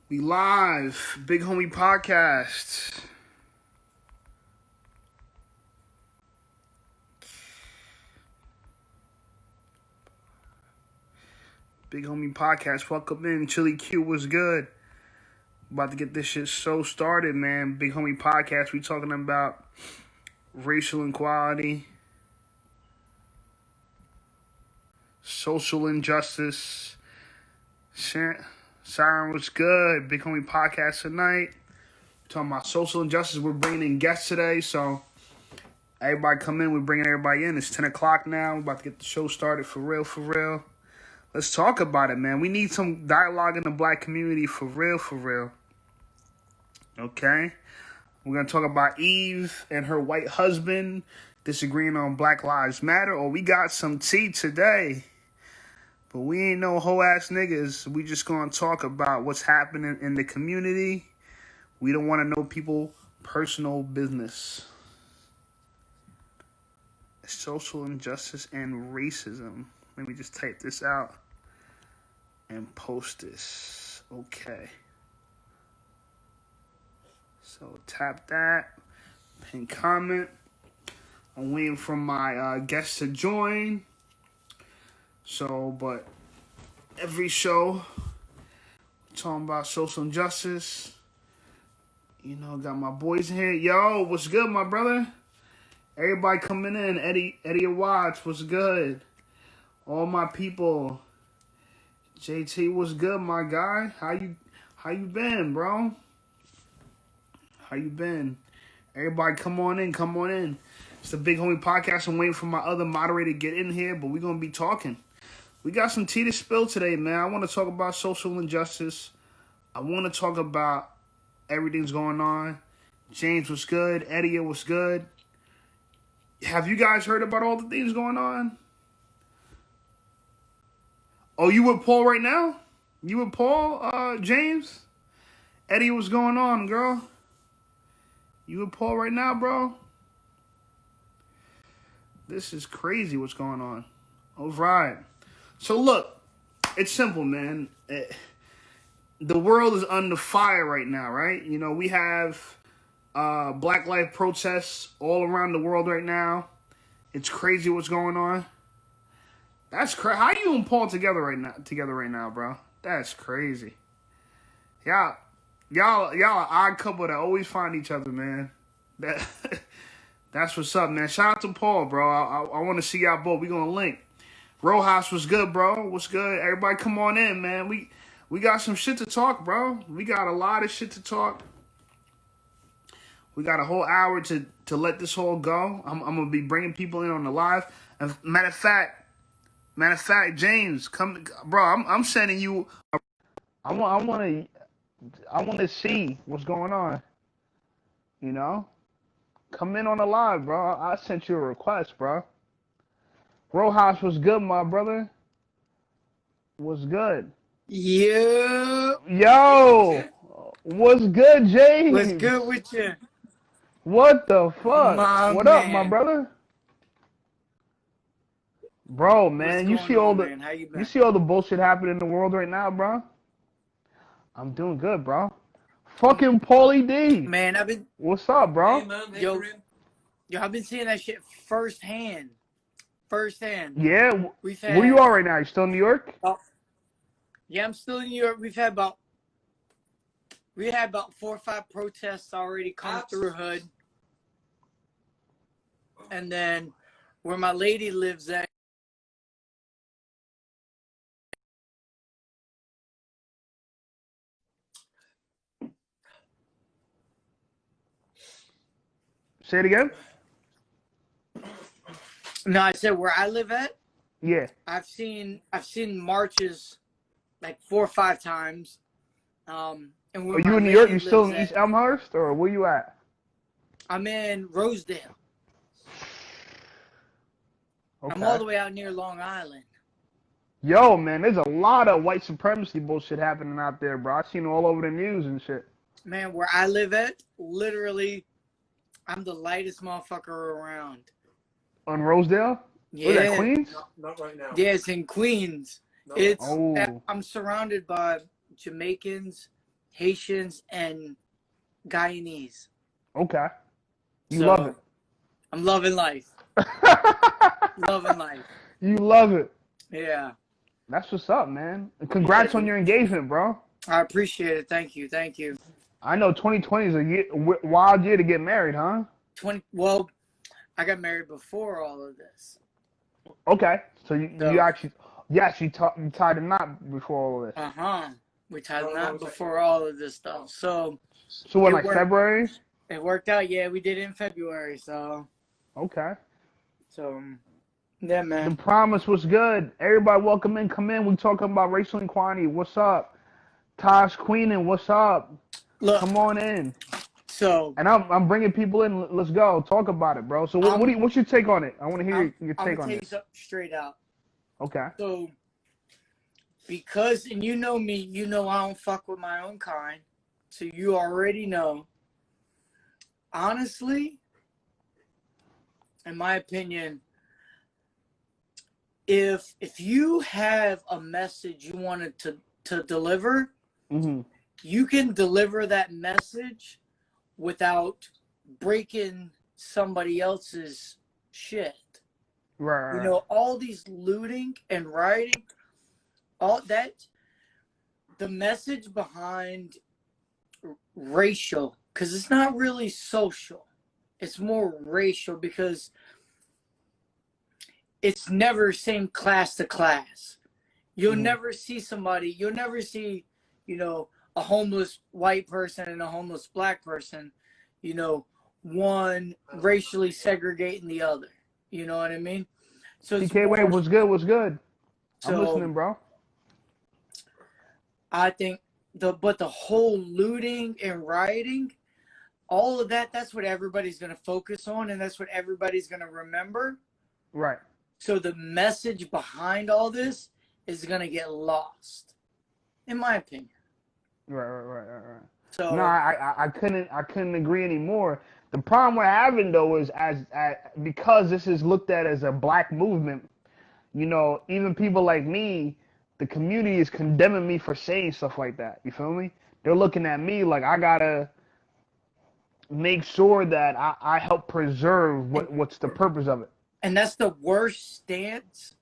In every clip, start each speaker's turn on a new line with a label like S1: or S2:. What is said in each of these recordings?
S1: We live, Big Homie Podcast. Big Homie Podcast, welcome in. Chili Q was good. About to get this shit so started, man. Big Homie Podcast, we talking about racial inequality, social injustice. Siren was good. Big Homie Podcast tonight. Talking about social injustice. We're bringing in guests today, so everybody come in. We're bringing everybody in. It's 10 o'clock now. We're about to get the show started for real, for real. Let's talk about it, man. We need some dialogue in the black community for real, for real. Okay? We're going to talk about Eve and her white husband disagreeing on Black Lives Matter. Or we got some tea today. But we ain't no hoe-ass niggas. We just going to talk about what's happening in the community. We don't want to know people's personal business. Social injustice and racism. Let me just type this out and post this. Okay. So tap that. Pin comment. I'm waiting for my guests to join. So, but every show, talking about social injustice. You know, got my boys in here. Yo, what's good, my brother? Everybody coming in. Eddie Watts, what's good? All my people. JT, what's good, my guy? How you been, bro? How you been? Everybody come on in. It's the Big Homie Podcast. I'm waiting for my other moderator to get in here, but we're going to be talking. We got some tea to spill today, man. I want to talk about social injustice. I want to talk about everything's going on. James was good. Eddie was good. Have you guys heard about all the things going on? Oh, you with Paul right now? You with Paul, James? Eddie, what's going on, girl? You with Paul right now, bro? This is crazy what's going on. All right. So look, it's simple, man. The world is under fire right now, right? You know, we have Black Lives protests all around the world right now. It's crazy what's going on. That's crazy. How you and Paul together right now, bro? That's crazy. Y'all an odd couple that always find each other, man. That's what's up, man. Shout out to Paul, bro. I want to see y'all both. We gonna link. Rojas was good, bro. What's good? Everybody come on in, man. We got some shit to talk, bro. We got a lot of shit to talk. We got a whole hour to let this whole go. I'm gonna be bringing people in on the live. And matter of fact, James, come, bro. I'm sending you. I want to see what's going on. You know, come in on the live, bro. I sent you a request, bro. Rojas was good, my brother. Was good.
S2: Yeah.
S1: Yo, what's good, James?
S2: What's good with you?
S1: What the fuck? What up, my
S2: Man.
S1: brother? Bro, man,
S2: What's
S1: you
S2: going on, man? How you been?
S1: see all the bullshit happening in the world right now, bro? I'm doing good, bro. Fucking Paulie D.
S2: Man, I've been.
S1: What's up, bro?
S2: Hey, man, yo, I've been seeing that shit firsthand.
S1: Yeah.
S2: We've had.
S1: Where you are right now? You still in New York?
S2: Yeah, I'm still in New York. We had about 4 or 5 protests already come through Hood, and then where my lady lives at.
S1: Say it again.
S2: No, I said where I live at.
S1: Yeah.
S2: I've seen marches like 4 or 5 times. And
S1: Are you in New York? You still in East Elmhurst, or where you at?
S2: I'm in Rosedale.
S1: Okay.
S2: I'm all the way out near Long Island.
S1: Yo, man, there's a lot of white supremacy bullshit happening out there, bro. I've seen it all over the news and shit.
S2: Man, where I live at, literally, I'm the lightest motherfucker around.
S1: On Rosedale?
S2: Yeah.
S1: Was that Queens?
S3: Not right now.
S2: Yeah, it's in Queens.
S3: No.
S2: It's
S1: Oh.
S2: I'm surrounded by Jamaicans, Haitians, and Guyanese.
S1: Okay. You
S2: So
S1: love it.
S2: I'm loving life. Loving life.
S1: You love it.
S2: Yeah.
S1: That's what's up, man. Congrats on your engagement, bro.
S2: I appreciate it. Thank you. Thank you.
S1: I know 2020 is a wild year to get married, huh?
S2: Well, I got married before all of this.
S1: Okay. So you actually, yes, you tied a knot before all of this.
S2: We tied a knot before all of this stuff. So
S1: what, like February?
S2: It worked out. Yeah, we did it in February. So.
S1: Okay.
S2: So, yeah, man.
S1: The promise was good. Everybody welcome in, come in. We talking about racial equality. What's up? Tosh Queenan, what's up?
S2: Look,
S1: come on in.
S2: So,
S1: and I'm bringing people in. Let's go talk about it, bro. So what's your take on it? I want to hear your take on it.
S2: I'm gonna tell you something straight out.
S1: Okay.
S2: So, because, and you know me, you know I don't fuck with my own kind, so you already know. Honestly, in my opinion, if you have a message you wanted to deliver, you can deliver that message without breaking somebody else's shit.
S1: Right.
S2: You know, all these looting and rioting, all that, the message behind racial, because it's not really social, it's more racial, because it's never same class to class. You'll never see somebody, you'll never see, you know, a homeless white person and a homeless black person, you know, one racially segregating the other. You know what I mean? So
S1: PK Wave, what's good?
S2: So,
S1: I'm listening, bro.
S2: I think the whole looting and rioting, all of that, that's what everybody's going to focus on, and that's what everybody's going to remember.
S1: Right.
S2: So the message behind all this is going to get lost, in my opinion.
S1: Right.
S2: So
S1: no, I couldn't agree anymore. The problem we're having though is because this is looked at as a black movement, you know, even people like me, the community is condemning me for saying stuff like that. You feel me? They're looking at me like I gotta make sure that I help preserve what's the purpose of it.
S2: And that's the worst stance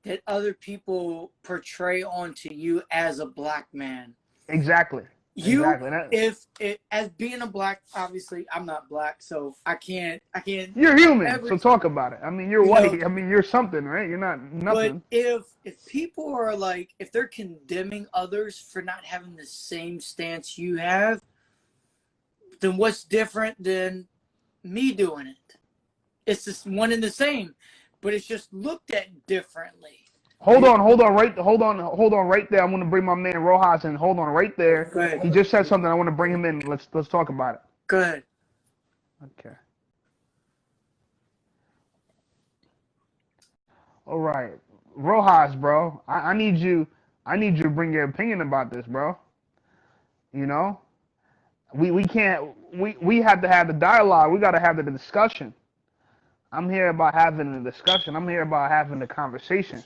S2: that other people portray onto you as a black man.
S1: Exactly.
S2: As being a black, obviously I'm not black, so I can't.
S1: You're human, so talk about it. I mean, you're white. I mean, you're something, right? You're not nothing.
S2: But if people are like, if they're condemning others for not having the same stance you have, then what's different than me doing it? It's just one and the same, but it's just looked at differently.
S1: Hold on right there. I'm gonna bring my man Rojas in. Hold on right there.
S2: Go ahead.
S1: He just said something. I want to bring him in. Let's talk about it.
S2: Go ahead.
S1: Okay. All right, Rojas, bro. I need you to bring your opinion about this, bro. You know, we have to have the dialogue. We got to have the discussion. I'm here about having the discussion. I'm here about having the conversation.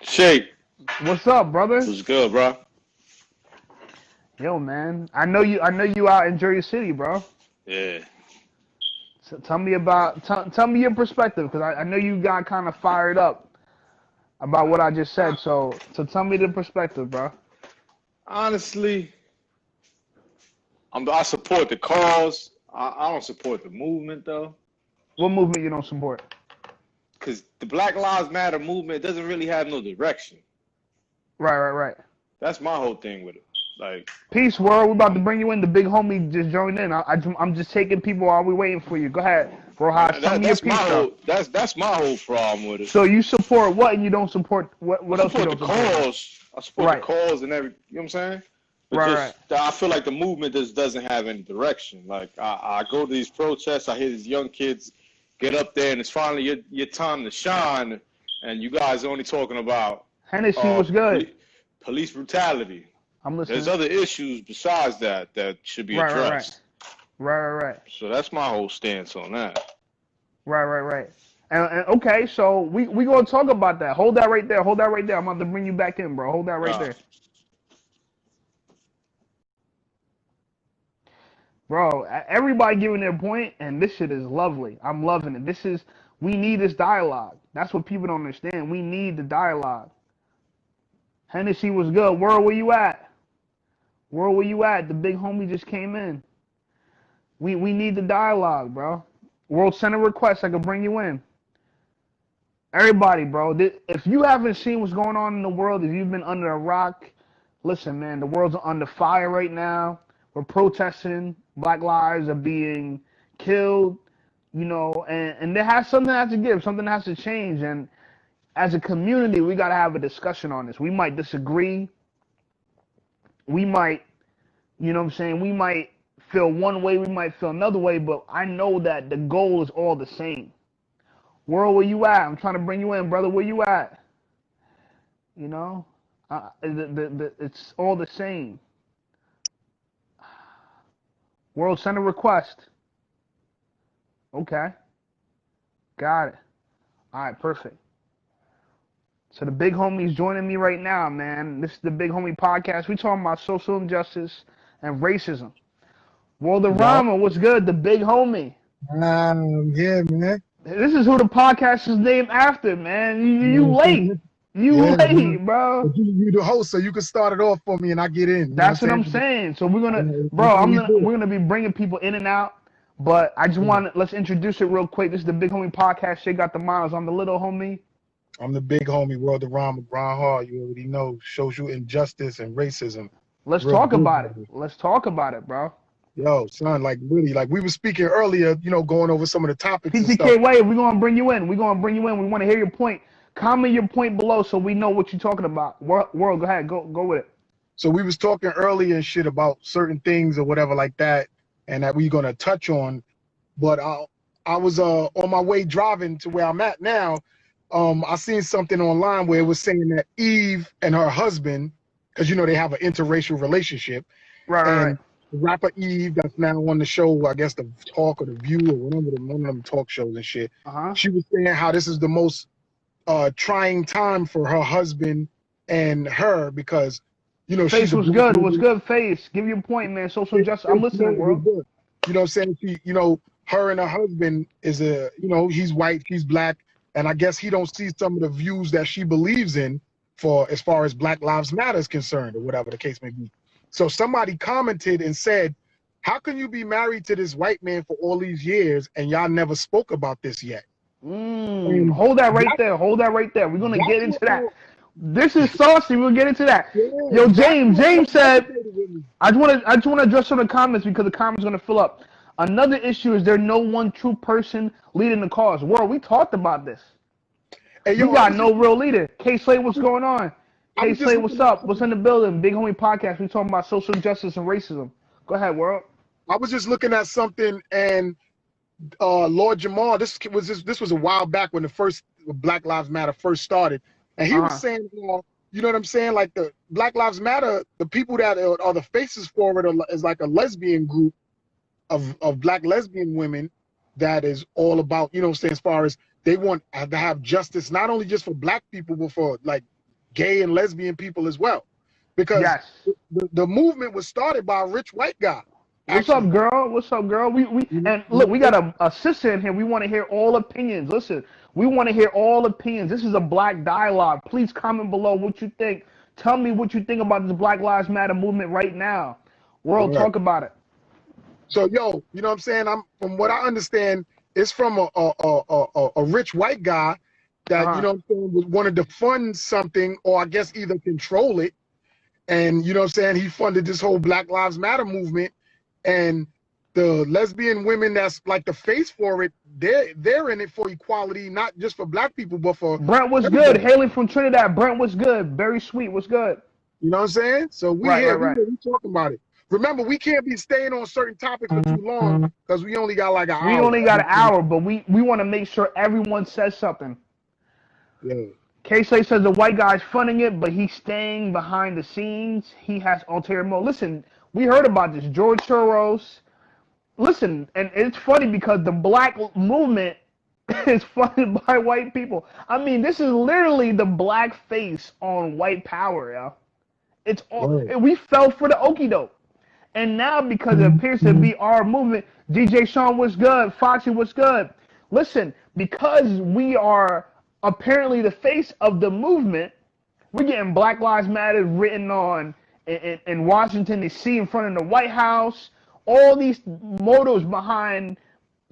S3: Shake.
S1: What's up, brother?
S3: What's good, bro?
S1: Yo, man. I know you out in Jersey City, bro.
S3: Yeah.
S1: So tell me your perspective, because I know you got kind of fired up about what I just said. So tell me the perspective, bro.
S3: Honestly, I support the cause. I don't support the movement, though.
S1: What movement you don't support?
S3: Because the Black Lives Matter movement doesn't really have no direction.
S1: Right.
S3: That's my whole thing with it. Like,
S1: peace, world. We're about to bring you in. The big homie just joined in. I'm just taking people while we waiting for you. Go ahead, Rojas.
S3: that's my whole problem with it.
S1: So you support what and you don't support what else you don't support?
S3: I support the cause and every. You know what I'm saying? But I feel like the movement just doesn't have any direction. Like I go to these protests, I hear these young kids get up there, and it's finally your time to shine, and you guys are only talking about
S1: Hennessy was good.
S3: Police brutality.
S1: I'm listening.
S3: There's other issues besides that should be addressed.
S1: Right.
S3: So that's my whole stance on that.
S1: Right. And okay, so we gonna talk about that. Hold that right there. I'm about to bring you back in, bro. Hold that right there. Bro, everybody giving their point, and this shit is lovely. I'm loving it. We need this dialogue. That's what people don't understand. We need the dialogue. Hennessy was good. World, where you at? World, where you at? The big homie just came in. We need the dialogue, bro. World, send a request. I can bring you in. Everybody, bro. If you haven't seen what's going on in the world, if you've been under a rock, listen, man. The world's under fire right now. We're protesting. Black lives are being killed, you know, and something has to give. Something has to change. And as a community, we got to have a discussion on this. We might disagree. We might, you know what I'm saying? We might feel one way. We might feel another way. But I know that the goal is all the same. World, where you at? I'm trying to bring you in, brother. Where you at? You know, it's all the same. World, send a request. Okay. Got it. All right, perfect. So the big homie's joining me right now, man. This is the Big Homie Podcast. We talking about social injustice and racism. World of Rama, what's good? The big homie.
S4: Yeah, man.
S1: This is who the podcast is named after, man. You late. You late, bro.
S4: You the host, so you can start it off for me and I get in.
S1: That's what I'm saying. So we're gonna be bringing people in and out. But I just let's introduce it real quick. This is the Big Homie Podcast. Shea got the miles. I'm the little homie.
S4: I'm the big homie, World of Rama, Brian Hall. You already know social injustice and racism.
S1: Let's talk about it. Let's talk about it, bro.
S4: Yo, son, like really, like we were speaking earlier, you know, going over some of the topics.
S1: PTK Wave, we're gonna bring you in. We want to hear your point. Comment your point below so we know what you're talking about. World, go ahead, go with it.
S4: So we was talking earlier and shit about certain things or whatever like that, and that we're gonna touch on. But I was on my way driving to where I'm at now. I seen something online where it was saying that Eve and her husband, because you know they have an interracial relationship,
S1: right.
S4: Rapper Eve, that's now on the show, I guess the Talk or the View or one of them talk shows and shit. She was saying how this is the most trying time for her husband and her because, you know,
S1: Face was good. What's good, Face? Give your point, man. Social justice. I'm listening, bro.
S4: You know what I'm saying? She, you know, her and her husband is you know, he's white, she's black, and I guess he don't see some of the views that she believes in for as far as Black Lives Matter is concerned or whatever the case may be. So somebody commented and said, how can you be married to this white man for all these years and y'all never spoke about this yet?
S1: Hold that right there. Hold that right there. We're going to get into that. This is saucy. We'll get into that. Yeah, yo, James said, I just want to address some of the comments because the comments are going to fill up. Another issue is there no one true person leading the cause. World, we talked about this. Hey, yo, we got no real leader. K-Slade, what's going on? Hey, Slay, what's up? What's in the building? Big Homie Podcast. We talking about social justice and racism. Go ahead, World.
S4: I was just looking at something, and Lord Jamal. This was a while back when the first Black Lives Matter first started, and he was saying, you know what I'm saying? Like the Black Lives Matter, the people that are the faces for it is like a lesbian group of black lesbian women that is all about, you know what I'm saying, as far as they want to have justice not only just for black people but for like gay and lesbian people as well, because the movement was started by a rich white guy.
S1: What's up, girl? What's up, girl? We and look, we got a sister in here. We want to hear all opinions. Listen, we want to hear all opinions. This is a black dialogue. Please comment below what you think. Tell me what you think about this Black Lives Matter movement right now. World, talk about it.
S4: So, yo, you know what I'm saying? From what I understand, it's from a rich white guy that, you know what I'm saying, wanted to fund something or I guess either control it. And, you know what I'm saying, he funded this whole Black Lives Matter movement. And the lesbian women that's like the face for it, they're in it for equality, not just for black people, but for
S1: Brent was good. Hailing from Trinidad. Brent was good. Very sweet. Was good.
S4: You know what I'm saying? So we talking about it. Remember, we can't be staying on certain topics for too long because we only got like an hour.
S1: We only got an hour, but we want to make sure everyone says something.
S4: Yeah.
S1: K-Slay says the white guy's funding it, but he's staying behind the scenes. He has ulterior motive. Listen, we heard about this. George Soros. Listen, and it's funny because the black movement is funded by white people. I mean, this is literally the black face on white power, yo. It's all, we fell for the okie doke. And now, because it appears to be our movement, DJ Sean, what's good? Foxy, what's good? Listen, because we are apparently the face of the movement, we're getting Black Lives Matter written on in Washington, D.C., in front of the White House. All these motives behind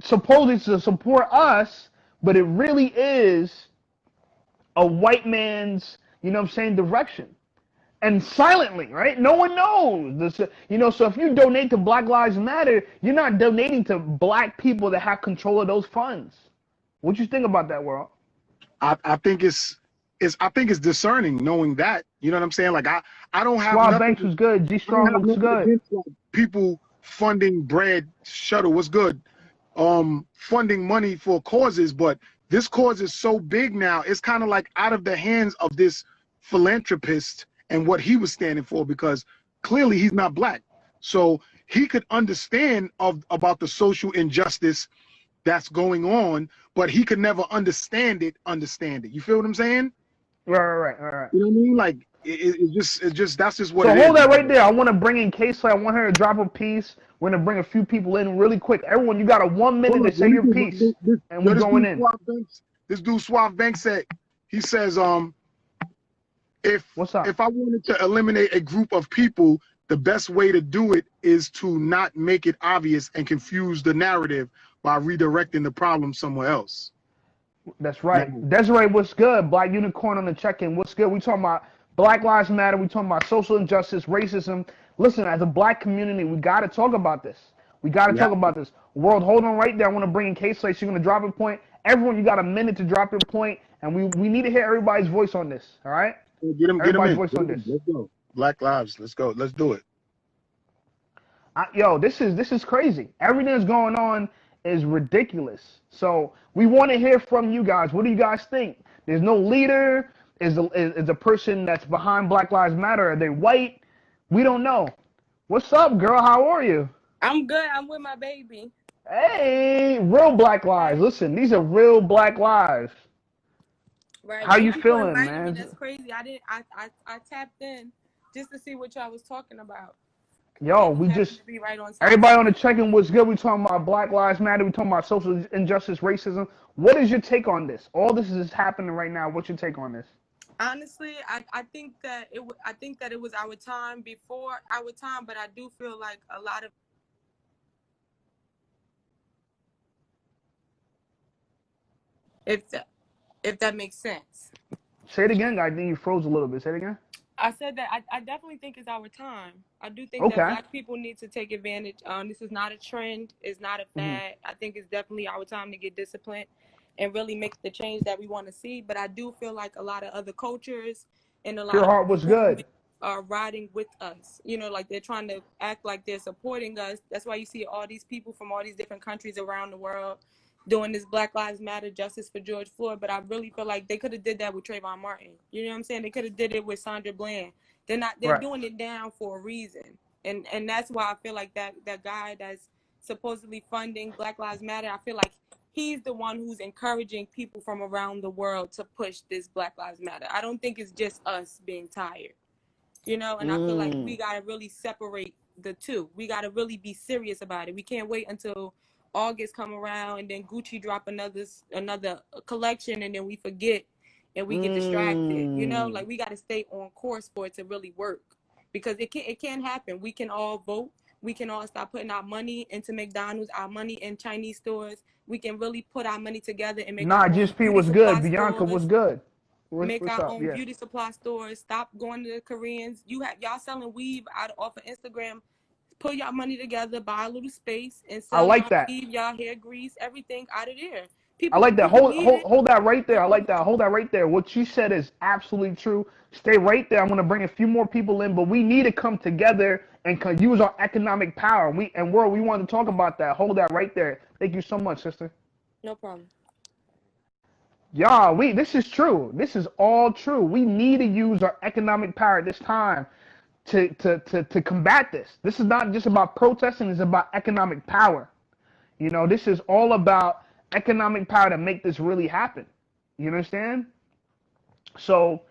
S1: supposedly to support us, but it really is a white man's, you know what I'm saying, direction. And silently, right? No one knows. This, you know, so if you donate to Black Lives Matter, you're not donating to black people that have control of those funds. What you think about that, World?
S4: I think it's discerning knowing that. You know what I'm saying? Like I don't have
S1: Suave
S4: nothing.
S1: Banks was good. G Strong looks good.
S4: Against, like, people funding bread shuttle was good. Funding money for causes, but this cause is so big now. It's kind of like out of the hands of this philanthropist and what he was standing for, because clearly he's not black. So he could understand about the social injustice that's going on, but he could never understand it. You feel what I'm saying?
S1: Right.
S4: You know what I mean? Like it's just that's just what
S1: so
S4: it is.
S1: So hold that right there. I want to bring in K-Slay. I want her to drop a piece. We're going to bring a few people in really quick. Everyone, you got a 1 minute to say your piece. And we're going in.
S4: This dude Suave Banks said, he says, if I wanted to eliminate a group of people, the best way to do it is to not make it obvious and confuse the narrative by redirecting the problem somewhere else.
S1: That's right. Yeah. Desiree, what's good? Black Unicorn on the check-in. What's good? We talking about Black Lives Matter. We talking about social injustice, racism. Listen, as a black community, we got to talk about this. We got to talk about this. World, hold on right there. I want to bring in K-Slay. She's going to drop a point. Everyone, you got a minute to drop your point, and we need to hear everybody's voice on this, all right?
S4: Get him in. Voice on this. Let's go. Black Lives. Let's go. Let's do it.
S1: Yo, this is crazy. Everything that's going on is ridiculous. So we want to hear from you guys. What do you guys think? There's no leader. Is the person that's behind Black Lives Matter? Are they white? We don't know. What's up, girl? How are you?
S5: I'm good. I'm with my baby.
S1: Hey, real Black Lives. Listen, these are real Black Lives.
S5: Right.
S1: How you feeling, man?
S5: That's crazy. I tapped in just to see what y'all was talking about.
S1: Yo, we just everybody on the check-in was good. We talking about Black Lives Matter. We talking about social injustice, racism. What is your take on this? All this is happening right now. What's your take on this?
S5: Honestly, I think that it was our time before our time, but I do feel like a lot of if that makes sense.
S1: Say it again. I think you froze a little bit. Say it again.
S5: I said that I definitely think it's our time. I do think that Black people need to take advantage. This is not a trend. It's not a fad. I think it's definitely our time to get disciplined and really make the change that we want to see. But I do feel like a lot of other cultures and a lot
S1: Your heart was good.
S5: Are riding with us. You know, like they're trying to act like they're supporting us. That's why you see all these people from all these different countries around the world doing this Black Lives Matter, justice for George Floyd, but I really feel like they could have did that with Trayvon Martin. You know what I'm saying? They could have did it with Sandra Bland. They're doing it now for a reason. And that's why I feel like that guy that's supposedly funding Black Lives Matter, I feel like he's the one who's encouraging people from around the world to push this Black Lives Matter. I don't think it's just us being tired, you know, and I feel like we got to really separate the two. We got to really be serious about it. We can't wait until August come around and then Gucci drop another collection and then we forget and we get distracted. You know, like we got to stay on course for it to really work, because it can happen. We can all vote. We can all stop putting our money into McDonald's, our money in Chinese stores. We can really put our money together and make
S1: GSP was good. Bianca was good.
S5: Make our own beauty supply stores. Stop going to the Koreans. Y'all selling weave off of Instagram. Put y'all money together, buy a little space, and sell weave, y'all hair grease, everything out of there.
S1: I like that. Hold that right there. I like that. Hold that right there. What you said is absolutely true. Stay right there. I'm going to bring a few more people in, but we need to come together and use our economic power. We want to talk about that. Hold that right there. Thank you so much, sister.
S5: No problem.
S1: Y'all, this is true. This is all true. We need to use our economic power at this time to combat this. This is not just about protesting. It's about economic power. You know, this is all about economic power to make this really happen. You understand? So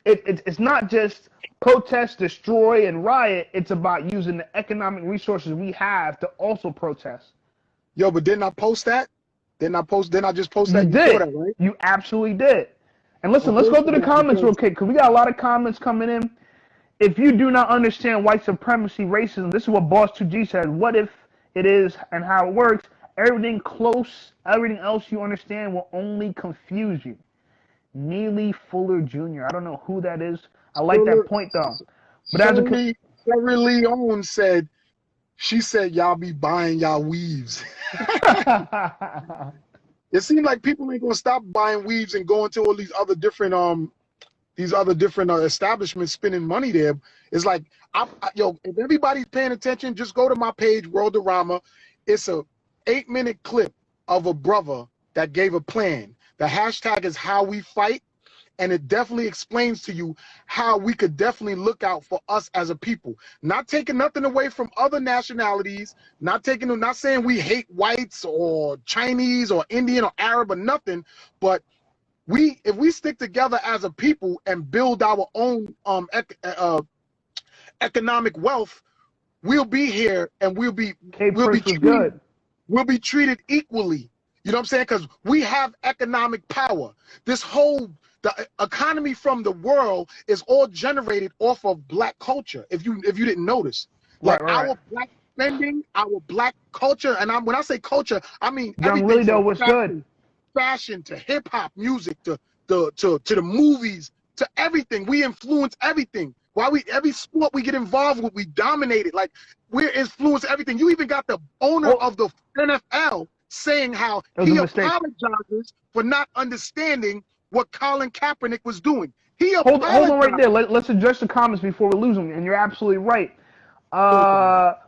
S1: it's not just protest, destroy, and riot. It's about using the economic resources we have to also protest.
S4: Yo, but didn't I post that? Didn't I just post that?
S1: You
S4: You saw
S1: did.
S4: that, right?
S1: You absolutely did. And listen,
S4: I
S1: let's go
S4: posted
S1: through the
S4: that
S1: comments real
S4: because
S1: quick because we got a lot of comments coming in. If you do not understand white supremacy, racism, this is what Boss 2G said. What if it is and how it works? Everything else you understand will only confuse you. Neely Fuller Jr. I don't know who that is. I like that point though. But as a
S4: Sherry Leone said, she said y'all be buying y'all weaves. It seems like people ain't gonna stop buying weaves and going to all these other different establishments spending money there. It's like, yo, if everybody's paying attention, just go to my page, Worldorama. It's a 8-minute clip of a brother that gave a plan. The hashtag is How We Fight, and it definitely explains to you how we could definitely look out for us as a people. Not taking nothing away from other nationalities, not saying we hate whites or Chinese or Indian or Arab or nothing, but if we stick together as a people and build our own economic wealth, we'll be here and we'll be treated equally. You know what I'm saying? Because we have economic power. The economy from the world is all generated off of black culture. If you didn't notice, like our black spending, our black culture, and when I say culture, I mean everything from fashion to hip hop music to the movies to everything. We influence everything. Every sport we get involved with, we dominate it. Like we're influencing everything. You even got the owner of the NFL saying how he apologizes for not understanding what Colin Kaepernick was doing. Hold
S1: on right there. Let's address the comments before we lose them. And you're absolutely right.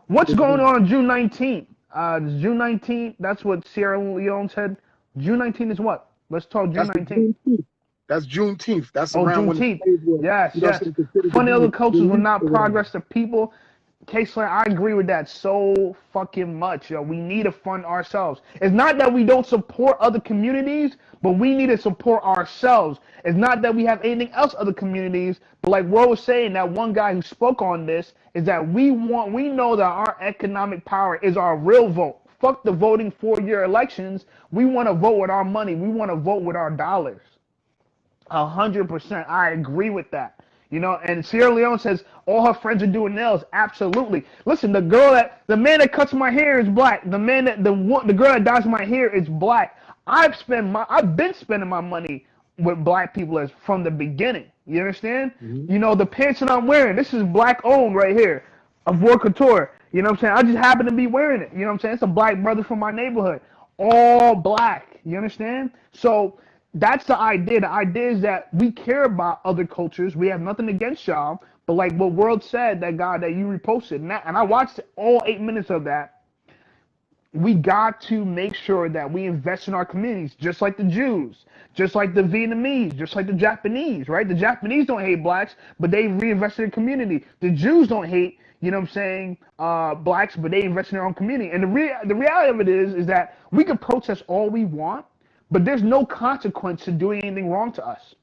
S1: What's going on June 19th? June 19th, that's what Sierra Leone said. June 19th is what? Let's talk June 19th.
S4: That's Juneteenth. That's around
S1: Juneteenth. Yes. Funny other cultures will not progress the people. K-Slant, I agree with that so fucking much. Yo. We need to fund ourselves. It's not that we don't support other communities, but we need to support ourselves. It's not that we have anything else other communities, but like Ro was saying, that one guy who spoke on this, is that we know that our economic power is our real vote. Fuck the voting for your elections. We want to vote with our money. We want to vote with our dollars. 100%. I agree with that. You know, and Sierra Leone says all her friends are doing nails. Absolutely. Listen, the man that cuts my hair is black. The girl that dyes my hair is black. I've been spending my money with black people from the beginning. You understand? Mm-hmm. You know, the pants that I'm wearing, this is black owned right here, of War Couture. You know what I'm saying? I just happen to be wearing it. You know what I'm saying? It's a black brother from my neighborhood. All black. You understand? So that's the idea. The idea is that we care about other cultures. We have nothing against y'all. But like what World said, that guy that you reposted, and I watched all 8 minutes of that, we got to make sure that we invest in our communities, just like the Jews, just like the Vietnamese, just like the Japanese, right? The Japanese don't hate blacks, but they reinvest in the community. The Jews don't hate, you know what I'm saying, blacks, but they invest in their own community. And the reality of it is that we can protest all we want, but there's no consequence to doing anything wrong to us.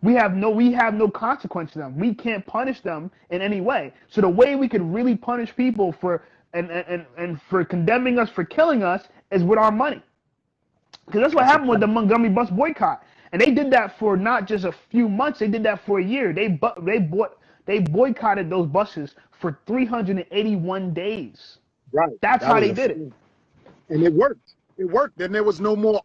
S1: We have no consequence to them. We can't punish them in any way. So the way we could really punish people for for condemning us for killing us is with our money. Because that's what happened with the Montgomery bus boycott. And they did that for not just a few months, they did that for a year. They boycotted those buses for 381 days.
S4: Right.
S1: That's how they did it.
S4: And it worked. It worked. Then there was no more,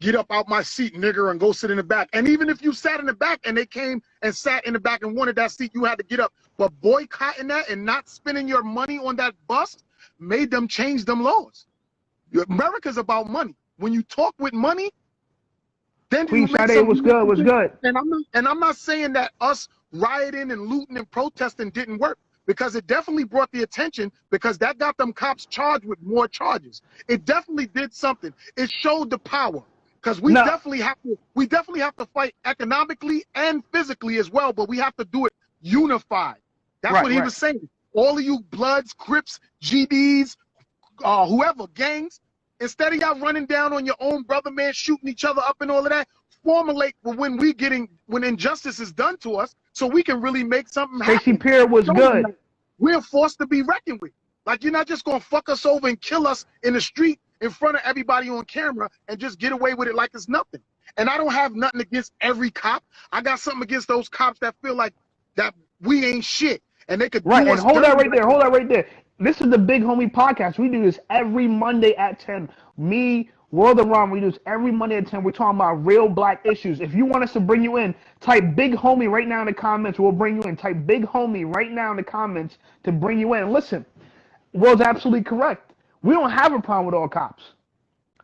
S4: get up out my seat, nigger, and go sit in the back. And even if you sat in the back and they came and sat in the back and wanted that seat, you had to get up. But boycotting that and not spending your money on that bus made them change them laws. America's about money. When you talk with money, then you make some
S1: was good.
S4: And I'm not saying that us rioting and looting and protesting didn't work, because it definitely brought the attention, because that got them cops charged with more charges. It definitely did something. It showed the power, because we definitely have to fight economically and physically as well, but we have to do it unified. That's what he was saying. All of you Bloods, Crips, GDs, whoever, gangs, instead of y'all running down on your own brother, man, shooting each other up and all of that, formulate when injustice is done to us, so we can really make something happen.
S1: Stacey Pierre was good.
S4: We're forced to be reckoned with. Like, you're not just gonna fuck us over and kill us in the street in front of everybody on camera and just get away with it like it's nothing. And I don't have nothing against every cop. I got something against those cops that feel like that we ain't shit and they could do us
S1: and hold that right there. This is the Big Homie Podcast. We do this every Monday at 10. Me, World of Ron, we do this every Monday at 10. We're talking about real black issues. If you want us to bring you in, type Big Homie right now in the comments. We'll bring you in. Type Big Homie right now in the comments to bring you in. Listen, World's absolutely correct. We don't have a problem with all cops.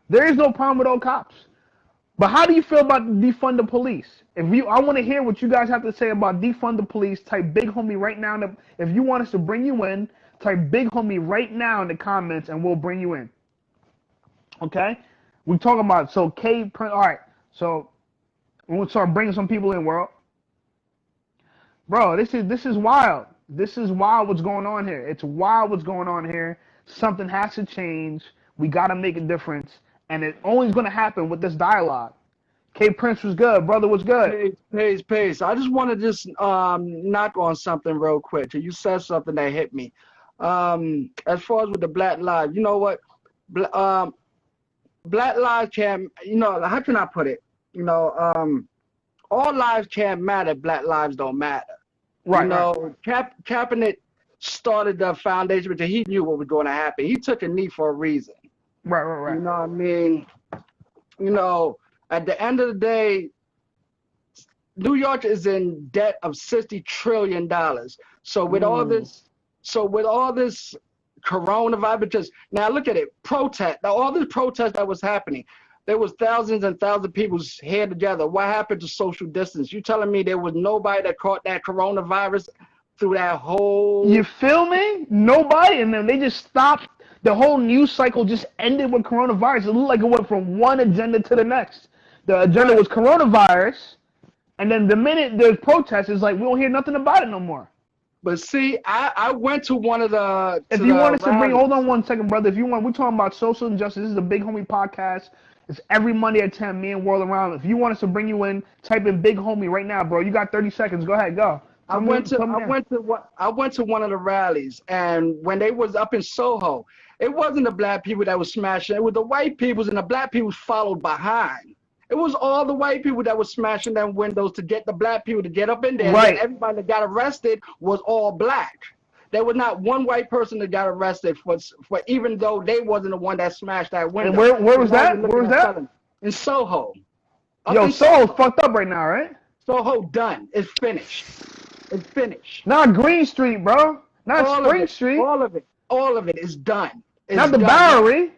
S1: There is no problem with all cops. But how do you feel about defund the police? I want to hear what you guys have to say about defund the police. Type Big Homie right now. If you want us to bring you in, type Big Homie right now in the comments, and we'll bring you in. Okay? We're talking about, so K, all right. So we'll start bringing some people in, World. Bro, this is wild. This is wild what's going on here. It's wild what's going on here. Something has to change. We got to make a difference. And it only is going to happen with this dialogue. K Prince was good. Brother was good.
S6: Pace. I just want to just knock on something real quick. You said something that hit me. As far as with the Black Lives, you know what? Black lives can't, how can I put it? All lives can't matter. Black lives don't matter.
S1: Right.
S6: Kaepernick started the foundation because he knew what was going to happen. He took a knee for a reason.
S1: Right.
S6: You know what I mean? At the end of the day, New York is in debt of $60 trillion. So with all this coronavirus, because now look at it, all this protest that was happening, there was thousands and thousands of people here together. What happened to social distance? You telling me there was nobody that caught that coronavirus through that whole...
S1: You feel me? Nobody, and then they just stopped. The whole news cycle just ended with coronavirus. It looked like it went from one agenda to the next. The agenda was coronavirus, and then the minute there's protests, it's like we don't hear nothing about it no more.
S6: But see, I went to one of the...
S1: If you want us to bring... Hold on one second, brother. If you want... We're talking about social injustice. This is the Big Homie Podcast. It's every Monday at 10, me and World Around. If you want us to bring you in, type in Big Homie right now, bro. You got 30 seconds. Go ahead, go.
S6: I went to one of the rallies, and when they was up in Soho, it wasn't the black people that was smashing. It was the white people, and the black people followed behind. It was all the white people that was smashing them windows to get the black people to get up in there.
S1: Right.
S6: And everybody that got arrested was all black. There was not one white person that got arrested for even though they wasn't the one that smashed that window.
S1: And where was that? Where was that?
S6: In Soho.
S1: Yo, Soho's fucked up right now, right?
S6: Soho done. It's finished. It's finished.
S1: Not Green Street, bro. Not Spring Street.
S6: All of it is done. It's
S1: not the
S6: done.
S1: Bowery.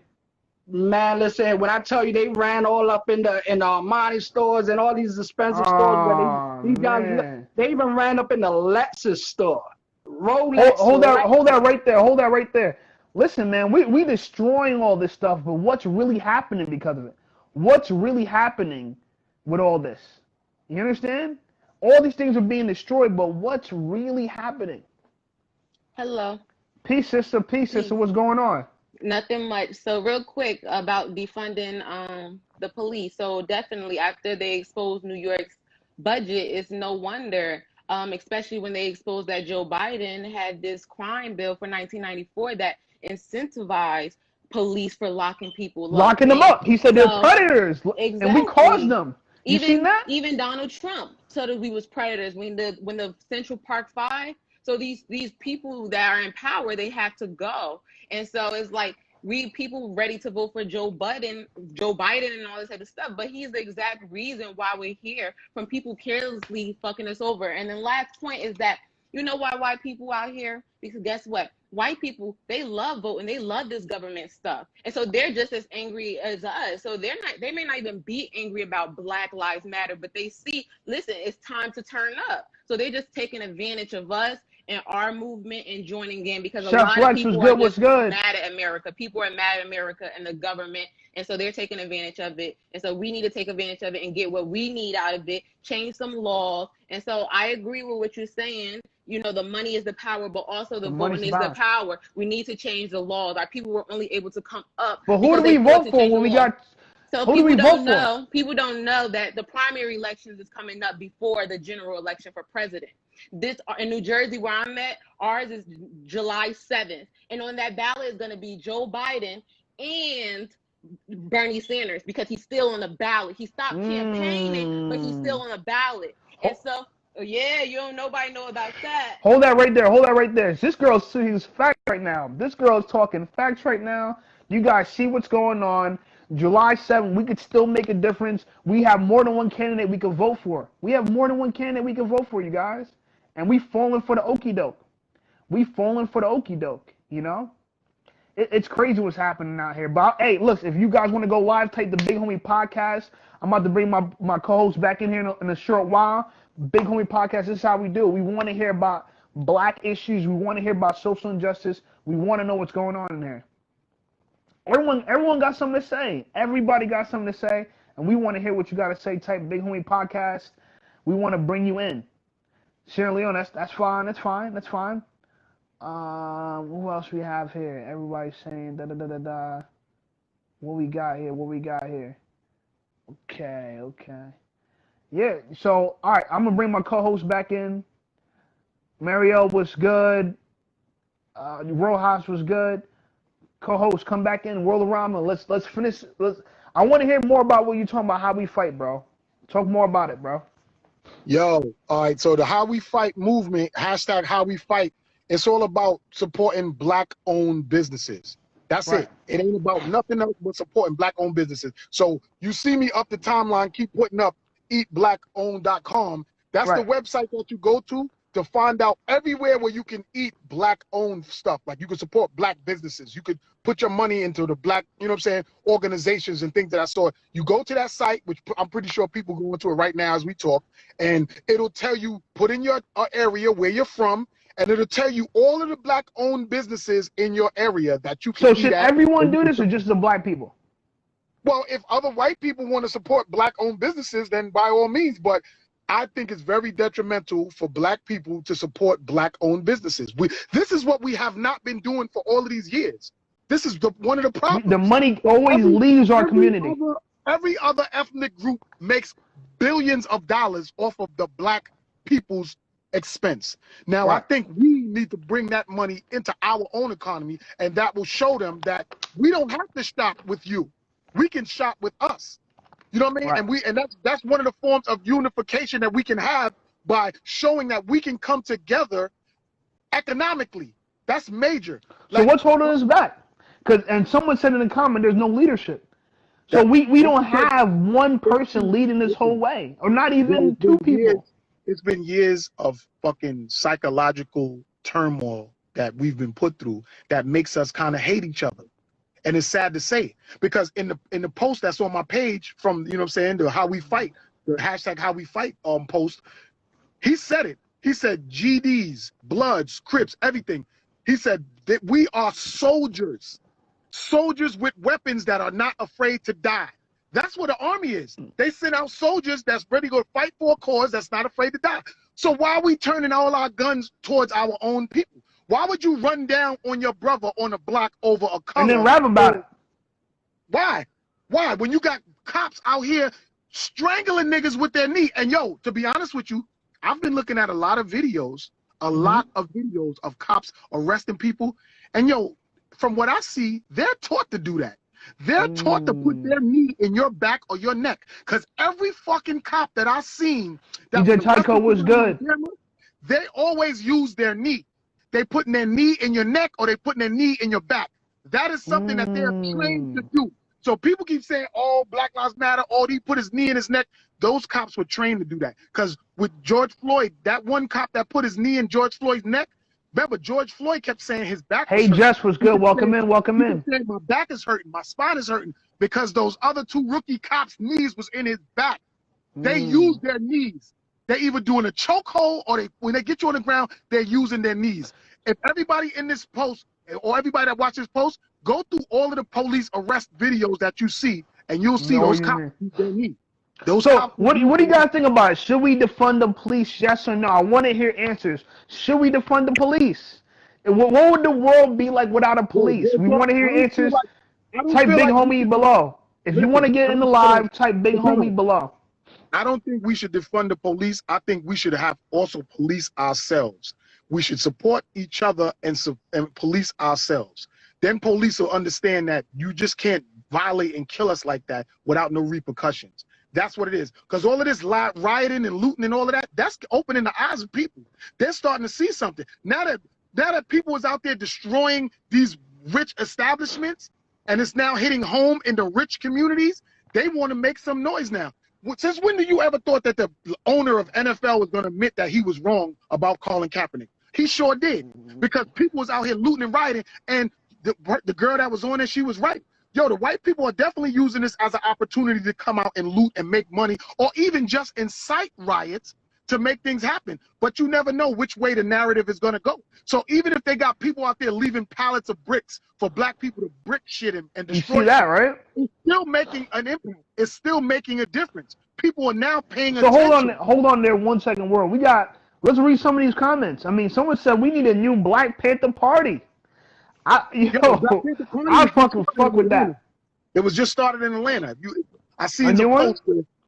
S6: Man, listen, when I tell you they ran all up in the Armani stores and all these expensive stores, where these guys, they even ran up in the Lexus store. Rolex.
S1: Hold that right there. Listen, man, we destroying all this stuff, but what's really happening because of it? What's really happening with all this? You understand? All these things are being destroyed, but what's really happening?
S7: Hello.
S1: Peace, sister. What's going on?
S7: Nothing much. So real quick about defunding the police. So definitely after they exposed New York's budget, it's no wonder, especially when they exposed that Joe Biden had this crime bill for 1994 that incentivized police for locking people
S1: locking them up. He said they're predators, exactly. And we caused them. You seen that?
S7: Even Donald Trump told us we was predators when the Central Park Five. So these people that are in power, they have to go. And so it's like people ready to vote for Joe Biden and all this type of stuff. But he's the exact reason why we're here, from people carelessly fucking us over. And then last point is that, you know why white people out here? Because guess what? White people, they love voting. They love this government stuff. And so they're just as angry as us. So they may not even be angry about Black Lives Matter, but they see, listen, it's time to turn up. So they're just taking advantage of us and our movement and joining in, because a lot of people are just mad at America. People are mad at America and the government, and so they're taking advantage of it. And so we need to take advantage of it and get what we need out of it, change some laws. And so I agree with what you're saying. You know, the money is the power, but also the voting is the power. We need to change the laws. Our people were only able to come up.
S1: But who do we vote for when we got...
S7: So
S1: Who do we vote for?
S7: People don't know that the primary elections is coming up before the general election for president. This in New Jersey, where I'm at, ours is July 7th, and on that ballot is going to be Joe Biden and Bernie Sanders, because he's still on the ballot. He stopped campaigning, but he's still on the ballot. And so, yeah, nobody know about that.
S1: Hold that right there. This girl's saying facts right now. This girl is talking facts right now. You guys see what's going on. July 7th, we could still make a difference. We have more than one candidate we could vote for. You guys. And we falling for the okie doke. You know? It's crazy what's happening out here. But hey, look, if you guys want to go live, type the Big Homie Podcast. I'm about to bring my co-host back in here in a short while. Big Homie Podcast, this is how we do it. We want to hear about black issues. We want to hear about social injustice. We want to know what's going on in there. Everyone got something to say. Everybody got something to say, and we want to hear what you got to say. Type Big Homie Podcast. We want to bring you in. Sharon Leon, that's fine. Who else we have here? Everybody's saying da. What we got here? Okay. Yeah. So all right, I'm gonna bring my co-host back in. Mario was good. Rojas was good. Co-host, come back in. World Rama. Let's finish. I want to hear more about what you're talking about. How we fight, bro. Talk more about it, bro.
S4: Yo, all right. So the How We Fight movement, hashtag How We Fight. It's all about supporting black-owned businesses. That's right. It ain't about nothing else but supporting black-owned businesses. So you see me up the timeline, keep putting up eatblackowned.com. That's the website that you go to find out everywhere where you can eat black-owned stuff. Like you can support black businesses. You could put your money into the black, organizations and things that I saw. You go to that site, which I'm pretty sure people go into it right now as we talk, and it'll tell you, put in your area where you're from, and it'll tell you all of the black-owned businesses in your area that you can eat at. So
S1: should everyone do this or just the black people?
S4: Well, if other white people want to support black-owned businesses, then by all means. But I think it's very detrimental for black people to support black-owned businesses. This is what we have not been doing for all of these years. This is one of the problems.
S1: The money always leaves our community.
S4: Every other ethnic group makes billions of dollars off of the black people's expense. Now, I think we need to bring that money into our own economy, and that will show them that we don't have to shop with you. We can shop with us. You know what I mean? And that's one of the forms of unification that we can have by showing that we can come together economically. That's major.
S1: So what's holding us back? And someone said in the comment, there's no leadership. So we don't have one person leading this whole way, or not even two people.
S4: It's been years of fucking psychological turmoil that we've been put through that makes us kind of hate each other. And it's sad to say, because in the post that's on my page from, the How We Fight, the hashtag How We Fight post, he said it. He said GDs, Bloods, Crips, everything. He said that we are soldiers with weapons that are not afraid to die. That's what the army is. They send out soldiers that's ready to go fight for a cause that's not afraid to die. So why are we turning all our guns towards our own people? Why would you run down on your brother on a block over a color?
S1: And then rap about it.
S4: Why? When you got cops out here strangling niggas with their knee. And yo, to be honest with you, I've been looking at a lot of videos of cops arresting people. And yo, from what I see, they're taught to do that. They're taught to put their knee in your back or your neck. Because every fucking cop that I've seen,
S1: DJ Tyco was good.
S4: They always use their knee. They putting their knee in your neck or they putting their knee in your back. That is something that they're trained to do. So people keep saying, oh, Black Lives Matter, oh, he put his knee in his neck. Those cops were trained to do that. Because with George Floyd, that one cop that put his knee in George Floyd's neck, remember, George Floyd kept saying his back was hurting.
S1: Jess was good. Welcome in.
S4: My back is hurting. My spine is hurting. Because those other two rookie cops' knees was in his back. They use their knees. They're either doing a chokehold or when they get you on the ground, they're using their knees. If everybody in this post or everybody that watches post, go through all of the police arrest videos that you see, and you'll see those cops use their knees.
S1: What do you guys think about it? Should we defund the police? Yes or no? I want to hear answers. Should we defund the police? What would the world be like without a police? We want to hear answers. Type Big Homie below. If you want to get in the live, type Big Homie below.
S4: I don't think we should defund the police. I think we should have also police ourselves. We should support each other and police ourselves. Then police will understand that you just can't violate and kill us like that without no repercussions. That's what it is. Because all of this rioting and looting and all of that, that's opening the eyes of people. They're starting to see something. Now that people is out there destroying these rich establishments, and it's now hitting home in the rich communities, they want to make some noise now. Since when do you ever thought that the owner of NFL was going to admit that he was wrong about Colin Kaepernick? He sure did, because people was out here looting and rioting, and the girl that was on it, she was right. Yo, the white people are definitely using this as an opportunity to come out and loot and make money, or even just incite riots to make things happen. But you never know which way the narrative is going to go. So even if they got people out there leaving pallets of bricks for black people to brick shit and destroy,
S1: you see that, right?
S4: It's still making an impact. It's still making a difference. People are now paying attention.
S1: So hold on there 1 second, world. Let's read some of these comments. I mean, someone said we need a new Black Panther Party. I fucking fuck with that.
S4: It was just started in Atlanta. I seen some posts.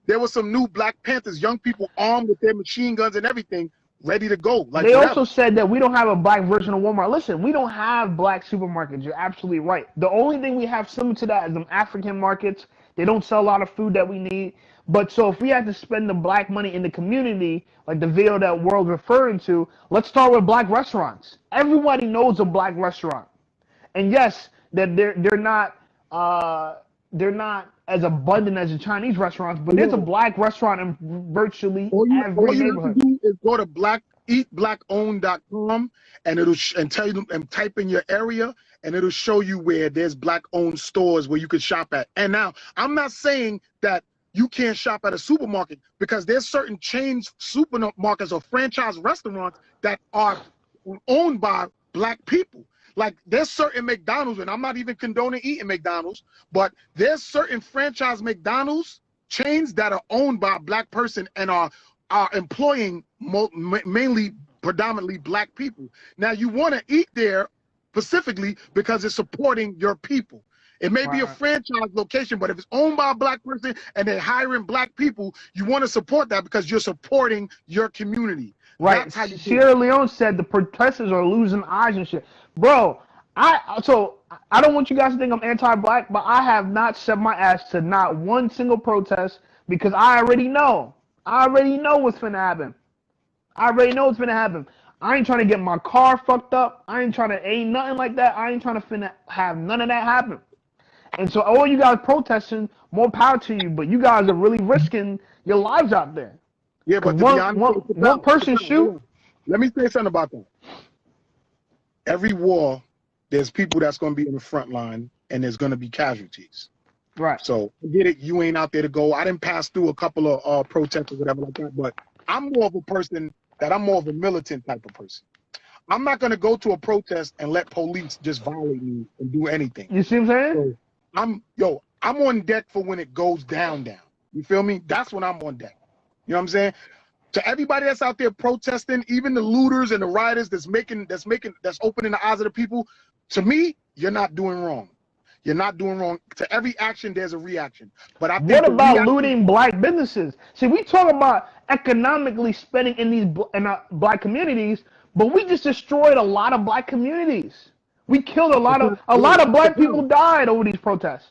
S4: There was some new Black Panthers, young people armed with their machine guns and everything, ready to go. Like
S1: they also said that we don't have a black version of Walmart. Listen, we don't have black supermarkets. You're absolutely right. The only thing we have similar to that is them African markets. They don't sell a lot of food that we need. But so if we had to spend the black money in the community, like the video that World's referring to, let's start with black restaurants. Everybody knows a black restaurant. And yes, that they're not as abundant as the Chinese restaurants, but there's a black restaurant in virtually every neighborhood.
S4: All you have to do is go to eatblackowned.com and it'll tell you and type in your area, and it'll show you where there's black-owned stores where you could shop at. And now, I'm not saying that you can't shop at a supermarket, because there's certain chains, supermarkets or franchise restaurants that are owned by black people. Like there's certain McDonald's, and I'm not even condoning eating McDonald's, but there's certain franchise McDonald's chains that are owned by a black person and are employing predominantly black people. Now you want to eat there specifically because it's supporting your people. It may be a franchise location, but if it's owned by a black person and they're hiring black people, you want to support that because you're supporting your community.
S1: Right. Sierra Leone said the protesters are losing eyes and shit. Bro, I don't want you guys to think I'm anti-black, but I have not set my ass to not one single protest because I already know. I already know what's finna happen. I ain't trying to get my car fucked up. Ain't nothing like that. I ain't trying to finna have none of that happen. And so all you guys protesting, more power to you, but you guys are really risking your lives out there.
S4: Yeah, but
S1: one person shoot.
S4: Let me say something about that. Every war, there's people that's going to be in the front line, and there's going to be casualties.
S1: Right.
S4: So I get it. You ain't out there to go. I didn't pass through a couple of protests or whatever like that, but I'm more of a person that I'm more of a militant type of person. I'm not going to go to a protest and let police just violate me and do anything.
S1: You see what I'm saying?
S4: So I'm on deck for when it goes down. You feel me? That's when I'm on deck. You know what I'm saying? To everybody that's out there protesting, even the looters and the rioters that's opening the eyes of the people, to me, you're not doing wrong. You're not doing wrong. To every action, there's a reaction. But I think
S1: what about looting black businesses? See, we talk about economically spending in these black communities, but we just destroyed a lot of black communities. We killed a lot of black people died over these protests.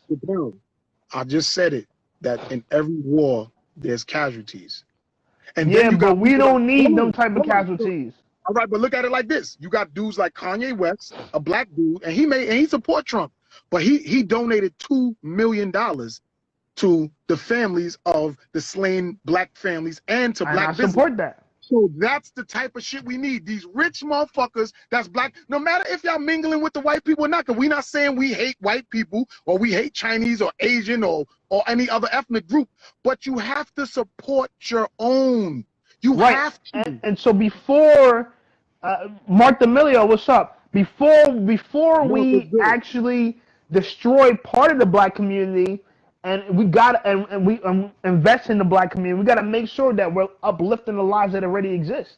S4: I just said it, that in every war there's casualties.
S1: And yeah, but we don't need them type of casualties.
S4: All right, but look at it like this: you got dudes like Kanye West, a black dude, and he support Trump, but he donated $2 million to the families of the slain black families and to black business. I support that. So that's the type of shit we need. These rich motherfuckers that's black, no matter if y'all mingling with the white people or not, because we're not saying we hate white people or we hate Chinese or Asian or any other ethnic group, but you have to support your own. You have to.
S1: And so before, Marc D'Amelio, what's up? Before we actually destroy part of the black community, and we invest in the black community, we got to make sure that we're uplifting the lives that already exist.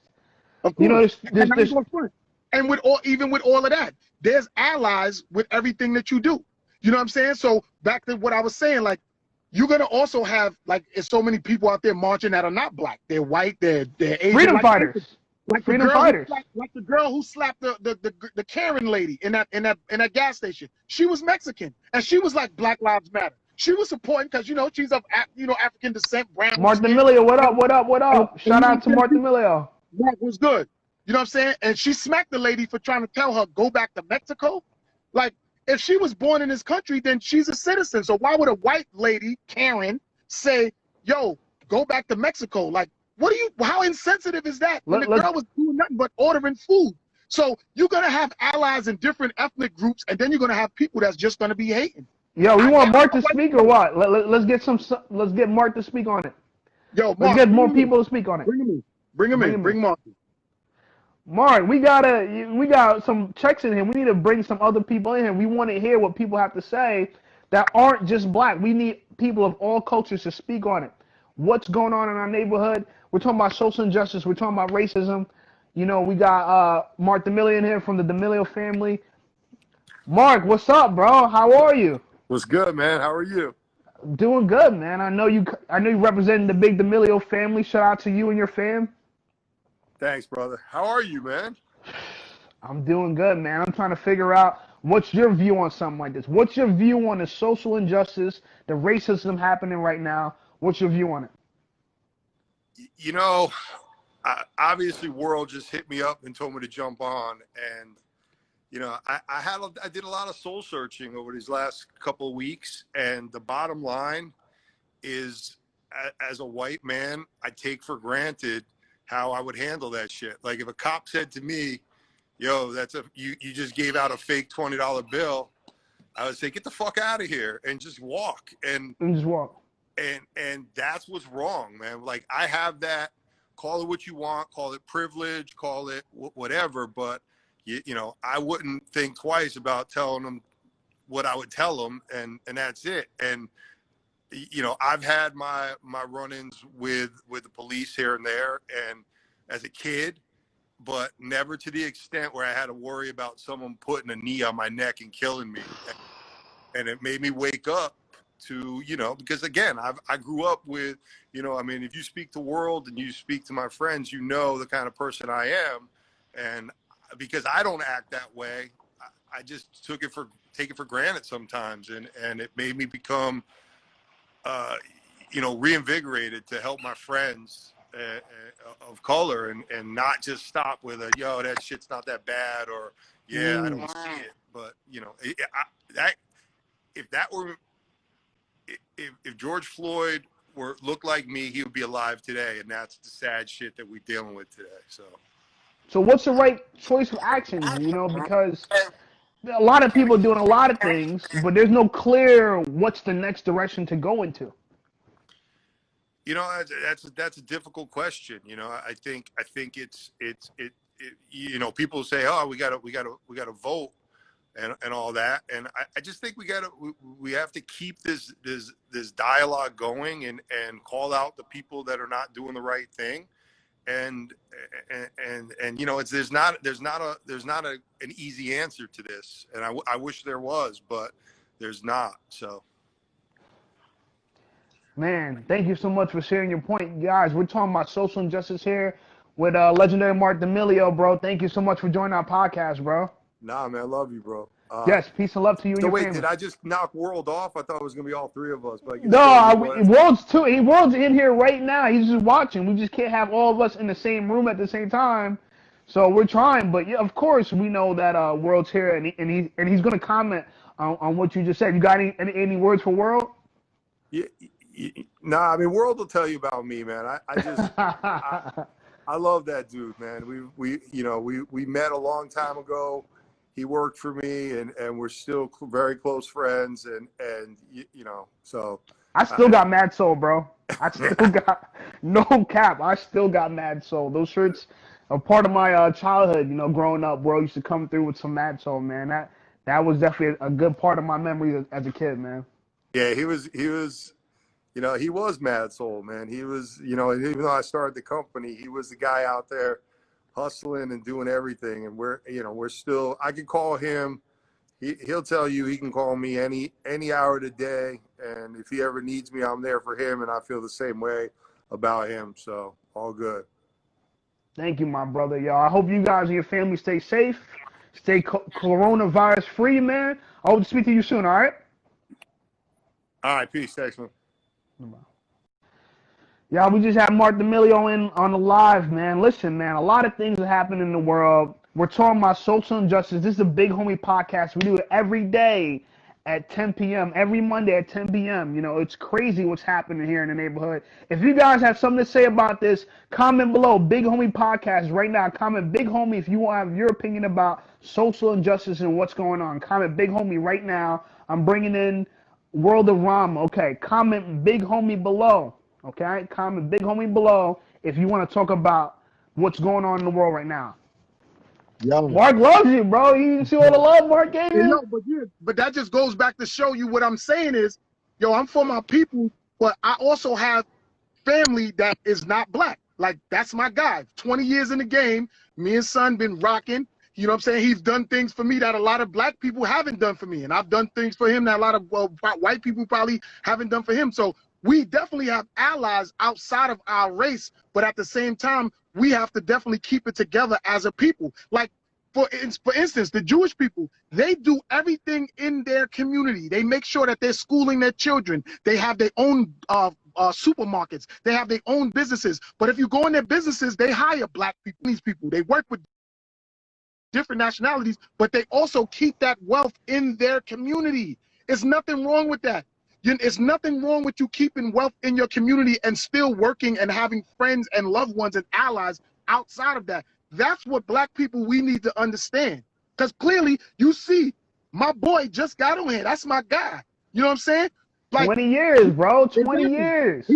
S4: Of course. And even with all of that, there's allies with everything that you do. You know what I'm saying? So back to what I was saying, like you're gonna also have like so many people out there marching that are not black. They're white. They're Asian.
S1: Freedom fighters.
S4: Like
S1: freedom fighters.
S4: The girl who slapped the Karen lady in that gas station. She was Mexican, and she was like Black Lives Matter. She was supporting because she's of African descent, brown.
S1: Marc D'Amelio, what up? What up? What up? Shout out to Marc D'Amelio.
S4: Marc was good. You know what I'm saying? And she smacked the lady for trying to tell her go back to Mexico. Like, if she was born in this country, then she's a citizen. So why would a white lady, Karen, say, "Yo, go back to Mexico"? Like, how insensitive is that? When the girl was doing nothing but ordering food. So you're gonna have allies in different ethnic groups, and then you're gonna have people that's just gonna be hating.
S1: Yo, we want Marc to speak or what? Let's get Marc to speak on it.
S4: Yo, Marc,
S1: let's get more people to speak on it.
S4: Bring him in. Bring Marc.
S1: Marc, we got some checks in here. We need to bring some other people in here. We want to hear what people have to say that aren't just black. We need people of all cultures to speak on it. What's going on in our neighborhood? We're talking about social injustice. We're talking about racism. We got Marc D'Amelio in here from the D'Amelio family. Marc, what's up, bro? How are you?
S8: What's good, man? How are you?
S1: Doing good, man. I know you representing the big D'Amelio family. Shout out to you and your fam.
S8: Thanks, brother. How are you, man?
S1: I'm doing good, man. I'm trying to figure out what's your view on something like this. What's your view on the social injustice, the racism happening right now? What's your view on it?
S8: Obviously, World just hit me up and told me to jump on, and I did a lot of soul searching over these last couple of weeks, and the bottom line is, as a white man, I take for granted how I would handle that shit. Like, if a cop said to me, "Yo, you just gave out a fake $20 bill," I would say, "Get the fuck out of here," and just walk. And
S1: just walk.
S8: And that's what's wrong, man. Like, I have that. Call it what you want. Call it privilege. Call it whatever. But I wouldn't think twice about telling them what I would tell them, and that's it. And I've had my run-ins with the police here and there, and as a kid, but never to the extent where I had to worry about someone putting a knee on my neck and killing me. And it made me wake up to, because again, I grew up with, if you speak to World and you speak to my friends, the kind of person I am. And because I don't act that way, I just take it for granted sometimes. And it made me become, reinvigorated to help my friends of color and not just stop with "Yo, that shit's not that bad," or "Yeah, I don't see it." But, if George Floyd looked like me, he would be alive today. And that's the sad shit that we're dealing with today.
S1: So what's the right choice of actions, because a lot of people are doing a lot of things, but there's no clear what's the next direction to go into.
S8: That's a difficult question. I think it's people say, "Oh, we gotta vote," and all that. And I just think we have to keep this dialogue going and call out the people that are not doing the right thing. And there's not an easy answer to this, and I wish there was, but there's not. So,
S1: man, thank you so much for sharing your point, guys. We're talking about social injustice here with legendary Marc D'Amelio, bro. Thank you so much for joining our podcast, bro.
S8: Nah, man, I love you, bro.
S1: Yes, peace and love to you and your family.
S8: Did I just knock World off? I thought it was gonna be all three of us. But
S1: World's in here right now. He's just watching. We just can't have all of us in the same room at the same time. So we're trying, but yeah, of course we know that World's here, and he's gonna comment on what you just said. You got any words for World?
S8: Yeah, nah. I mean, World will tell you about me, man. I love that dude, man. We met a long time ago. He worked for me, and we're still very close friends, and so.
S1: I still got Mad Soul, bro. I still got, no cap, I still got Mad Soul. Those shirts are part of my childhood, growing up. Bro used to come through with some Mad Soul, man. That was definitely a good part of my memory as a kid, man.
S8: Yeah, he was Mad Soul, man. He was, even though I started the company, he was the guy out there hustling and doing everything. And we're still, I could call him he'll tell you he can call me any hour of the day, and if he ever needs me, I'm there for him, and I feel the same way about him. So all good.
S1: Thank you, my brother, y'all. I hope you guys and your family stay safe, stay coronavirus free, man. I hope to speak to you soon. All right.
S8: All right, peace. Thanks, man.
S1: Y'all, we just had Marc D'Amelio in on the live, man. Listen, man, a lot of things are happening in the world. We're talking about social injustice. This is a Big Homie podcast. We do it every day at 10 p.m., every Monday at 10 p.m. You know, it's crazy what's happening here in the neighborhood. If you guys have something to say about this, comment below. Big Homie podcast right now. Comment Big Homie if you want to have your opinion about social injustice and what's going on. Comment Big Homie right now. I'm bringing in World of Rama. Okay, comment Big Homie below. Okay, comment Big Homie below if you want to talk about what's going on in the world right now.
S4: Yo.
S1: Marc loves you, bro. You didn't see all the love Marc gave you?
S4: But that just goes back to show you what I'm saying is, yo, I'm for my people, but I also have family that is not black. Like, that's my guy. 20 years in the game, me and son been rocking. You know what I'm saying? He's done things for me that a lot of black people haven't done for me. And I've done things for him that a lot of white people probably haven't done for him. So we definitely have allies outside of our race, but at the same time, we have to definitely keep it together as a people. Like, for instance, the Jewish people, they do everything in their community. They make sure that they're schooling their children. They have their own supermarkets. They have their own businesses. But if you go in their businesses, they hire black people, these people. They work with different nationalities, but they also keep that wealth in their community. There's nothing wrong with that. It's nothing wrong with you keeping wealth in your community and still working and having friends and loved ones and allies outside of that. That's what black people we need to understand. Because clearly, you see, my boy just got on here. That's my guy. You know what I'm saying?
S1: Like 20 years, bro. 20 years.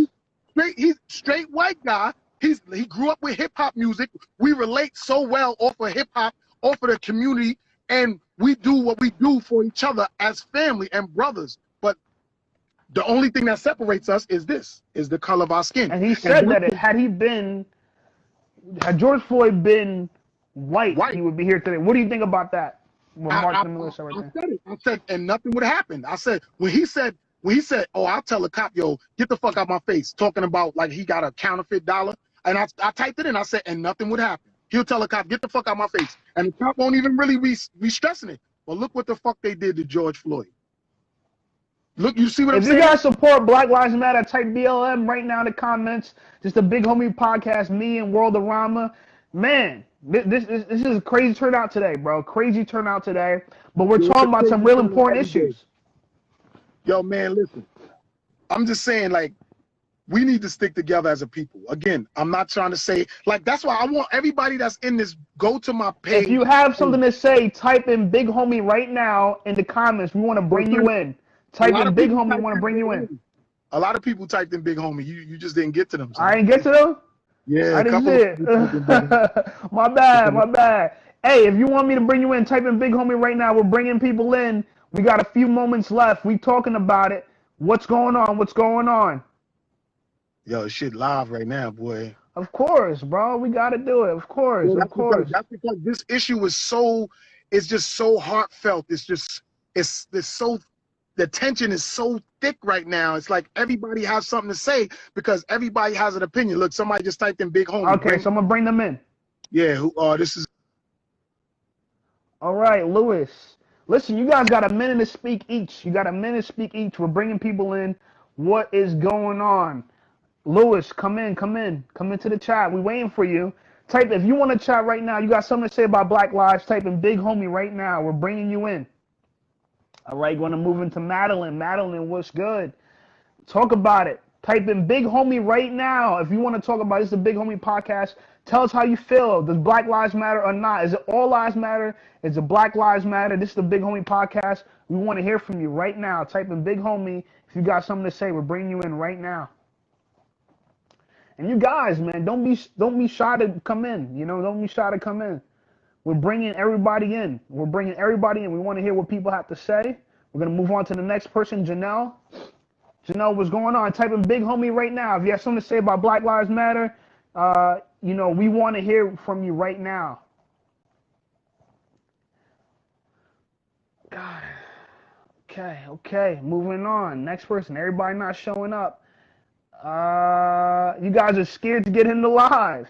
S4: He's straight white guy. He grew up with hip hop music. We relate so well off of hip hop, off of the community, and we do what we do for each other as family and brothers. But the only thing that separates us is the color of our skin.
S1: And he said that had George Floyd been white, he would be here today. What do you think about that?
S4: I said, and nothing would happen. I said, when he said, oh, I'll tell a cop, yo, get the fuck out my face, talking about like he got a counterfeit dollar. And I typed it in, I said, and nothing would happen. He'll tell a cop, get the fuck out my face. And the cop won't even really be stressing it. But look what the fuck they did to George Floyd. Look, you see what I'm saying?
S1: If you guys support Black Lives Matter, type BLM right now in the comments. Just a Big Homie podcast, me and World of Rama. Man, this is a crazy turnout today, bro. Crazy turnout today. But we're talking about some real important issues.
S4: Yo, man, listen. I'm just saying, like, we need to stick together as a people. Again, I'm not trying to say, like, that's why I want everybody that's in this, go to my page.
S1: If you have something to say, type in Big Homie right now in the comments. We want to bring you in. Type in Big Homie, we want to bring you in.
S4: A lot of people typed in Big Homie. You just didn't get to them.
S1: I didn't get to them?
S4: Yeah,
S1: I didn't see it. My bad. Hey, if you want me to bring you in, type in Big Homie right now. We're bringing people in. We got a few moments left. We talking about it. What's going on?
S4: Yo, shit live right now, boy.
S1: Of course, bro. We got to do it. Of course,
S4: yeah,
S1: of course.
S4: That's because this issue is it's just so heartfelt. The tension is so thick right now. It's like everybody has something to say because everybody has an opinion. Look, somebody just typed in Big Homie.
S1: Okay, so I'm going to bring them in.
S4: Yeah, this is.
S1: All right, Lewis. Listen, you guys got a minute to speak each. We're bringing people in. What is going on? Lewis, come into the chat. We're waiting for you. Type, if you want to chat right now, you got something to say about Black Lives, type in Big Homie right now. We're bringing you in. All right, going to move into Madeline. Madeline, what's good? Talk about it. Type in Big Homie right now. If you want to talk about this, is the Big Homie podcast. Tell us how you feel. Does Black Lives Matter or not? Is it all lives matter? Is it Black Lives Matter? This is the Big Homie podcast. We want to hear from you right now. Type in Big Homie. If you got something to say, we're bringing you in right now. And you guys, man, don't be shy to come in. Don't be shy to come in. We're bringing everybody in. We want to hear what people have to say. We're going to move on to the next person, Janelle. Janelle, what's going on? Type in Big Homie right now. If you have something to say about Black Lives Matter, we want to hear from you right now. God. Okay. Moving on. Next person. Everybody not showing up. You guys are scared to get in the live.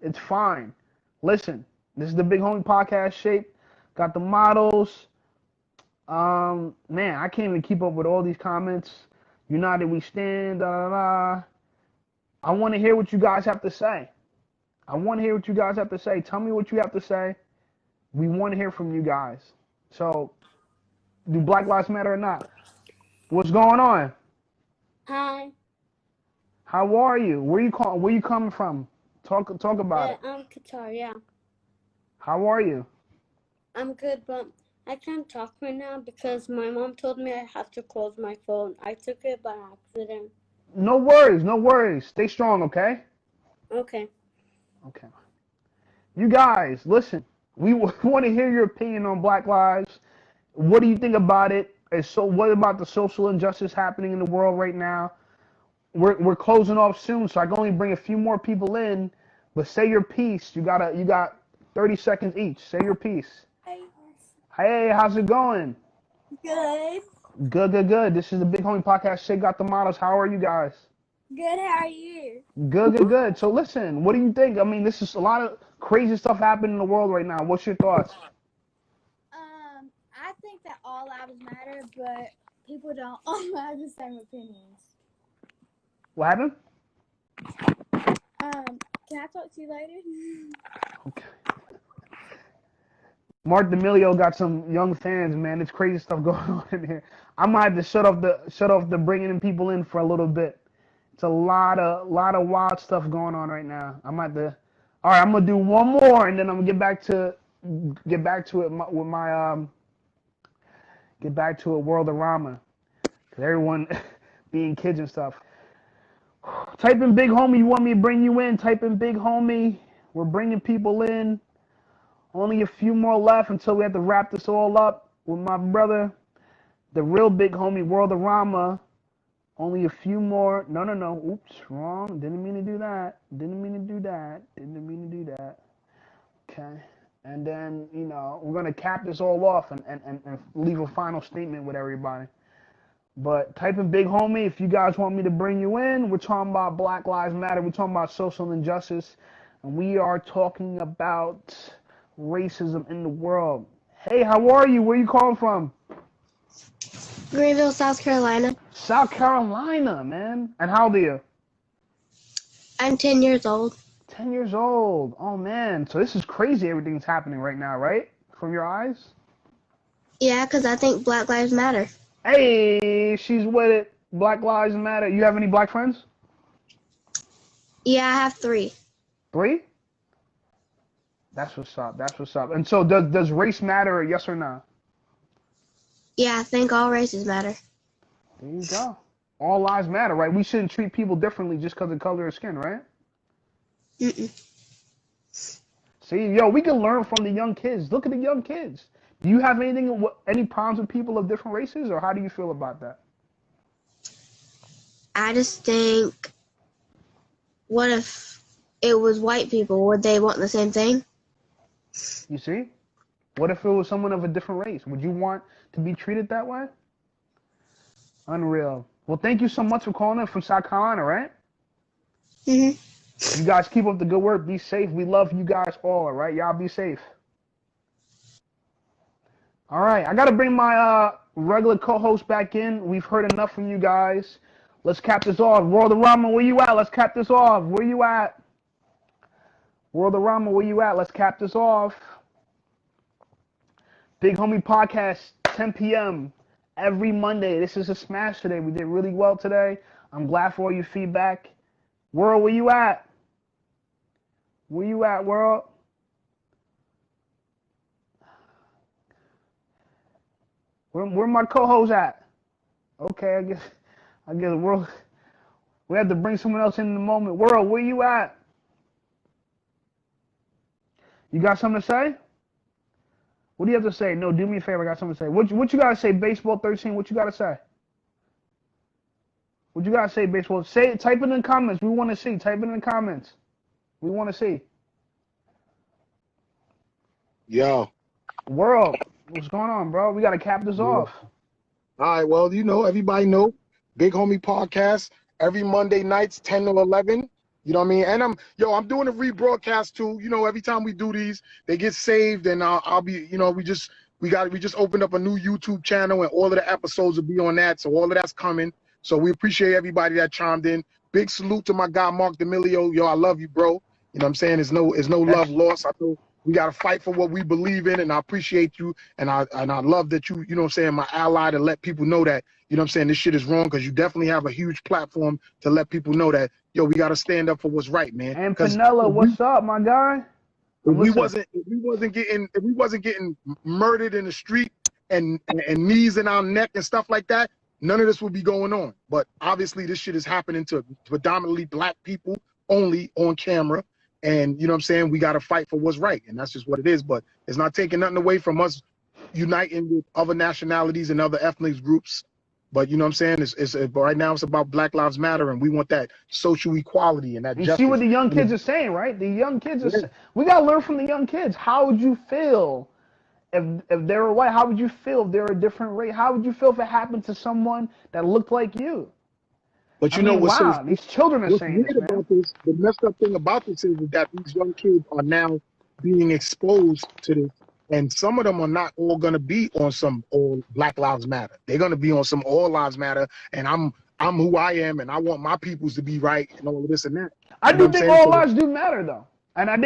S1: It's fine. Listen, this is the Big Homie Podcast Shape. Got the models. Man, I can't even keep up with all these comments. United we stand. I want to hear what you guys have to say. Tell me what you have to say. We want to hear from you guys. So, do Black Lives Matter or not? What's going on?
S9: Hi.
S1: How are you? Where you coming from? Talk about it.
S9: I'm Qatar, yeah.
S1: How are you?
S9: I'm good, but I can't talk right now because my mom told me I have to close my phone. I took it by accident.
S1: No worries. Stay strong, okay?
S9: Okay.
S1: You guys, listen. We want to hear your opinion on Black Lives. What do you think about it? What about the social injustice happening in the world right now? We're closing off soon, so I can only bring a few more people in. But say your piece. You got 30 seconds each. Say your piece. Hey, how's it going?
S9: Good.
S1: Good. This is the Big Homie Podcast. Shay got the models. How are you guys?
S9: Good, how are you?
S1: Good. So listen, what do you think? I mean, this is a lot of crazy stuff happening in the world right now. What's your thoughts?
S9: I think that all lives matter, but people don't all have the same opinions.
S1: What happened?
S9: Can I talk to you later?
S1: Okay. Marc D'Amelio got some young fans, man. It's crazy stuff going on in here. I might have to shut off the bringing in people in for a little bit. It's a lot of wild stuff going on right now. All right, I'm gonna do one more, and then I'm gonna get back to it with my World of Rama, cause everyone being kids and stuff. Type in Big Homie. You want me to bring you in? Type in Big Homie. We're bringing people in. Only a few more left until we have to wrap this all up with my brother, the real Big Homie, World of Rama. Only a few more. No. Oops, wrong. Didn't mean to do that. Okay. And then, we're going to cap this all off and leave a final statement with everybody. But type in Big Homie if you guys want me to bring you in. We're talking about Black Lives Matter. We're talking about social injustice. And we are talking about racism in the world. Hey, how are you? Where are you calling from?
S9: Greenville, South Carolina.
S1: South Carolina, man. And how old are you?
S9: I'm 10 years old.
S1: 10 years old. Oh, man. So this is crazy everything's happening right now, right? From your eyes?
S9: Yeah, because I think Black Lives Matter.
S1: Hey, she's with it. Black Lives Matter. You have any black friends?
S9: Yeah, I have 3.
S1: 3? That's what's up. And so does race matter, yes or no?
S9: Yeah, I think all races matter.
S1: There you go. All lives matter, right? We shouldn't treat people differently just because of the color of skin, right? See, we can learn from the young kids. Look at the young kids. Do you have any problems with people of different races, or how do you feel about that?
S9: I just think, what if it was white people? Would they want the same thing?
S1: You see? What if it was someone of a different race? Would you want to be treated that way? Unreal. Well, thank you so much for calling in from South Carolina, right? You guys keep up the good work. Be safe. We love you guys all, all right? Y'all be safe. All right. I got to bring my regular co-host back in. We've heard enough from you guys. Let's cap this off. World of Rama, where you at? Let's cap this off. Where you at? World of Rama, where you at? Let's cap this off. Big Homie Podcast, 10 p.m. every Monday. This is a smash today. We did really well today. I'm glad for all your feedback. World, where you at? Where you at, World? Where my co-host at? Okay, I guess World. We have to bring someone else in the moment. World, where you at? You got something to say? What do you have to say? No, do me a favor. I got something to say. What you got to say, Baseball 13? What you got to say? What you got to say, Baseball? Say it. Type it in the comments. We want to see. Type it in the comments. We want to see.
S4: Yo.
S1: World. What's going on, bro? We got to cap this off.
S4: All right, well, everybody know, Big Homie Podcast, every Monday nights, 10 to 11. You know what I mean? And I'm doing a rebroadcast too. Every time we do these, they get saved, and I'll be, we just opened up a new YouTube channel, and all of the episodes will be on that. So all of that's coming. So we appreciate everybody that chimed in. Big salute to my guy Marc D'Amelio. Yo, I love you, bro. You know what I'm saying? There's no love lost. I know we got to fight for what we believe in, and I appreciate you, and I love that you know what I'm saying, my ally, to let people know that, you know what I'm saying, this shit is wrong, because you definitely have a huge platform to let people know that, yo, we got to stand up for what's right, man.
S1: And Panella, what's up, my guy?
S4: If we wasn't getting murdered in the street and knees in our neck and stuff like that, none of this would be going on. But obviously this shit is happening to predominantly black people only on camera. And you know what I'm saying? We got to fight for what's right. And that's just what it is. But it's not taking nothing away from us uniting with other nationalities and other ethnic groups. But you know what I'm saying? It's right now it's about Black Lives Matter, and we want that social equality and that justice.
S1: You see what the young kids are saying, right? The young kids we got to learn from the young kids. How would you feel if they were white? How would you feel if they were a different race? How would you feel if it happened to someone that looked like you?
S4: But
S1: these children are saying this, man.
S4: The messed up thing about this is that these young kids are now being exposed to this, and some of them are not all going to be on some all Black Lives Matter. They're going to be on some all lives matter, and I'm who I am, and I want my peoples to be right, and all of this and that.
S1: I do think all lives do matter, though. And I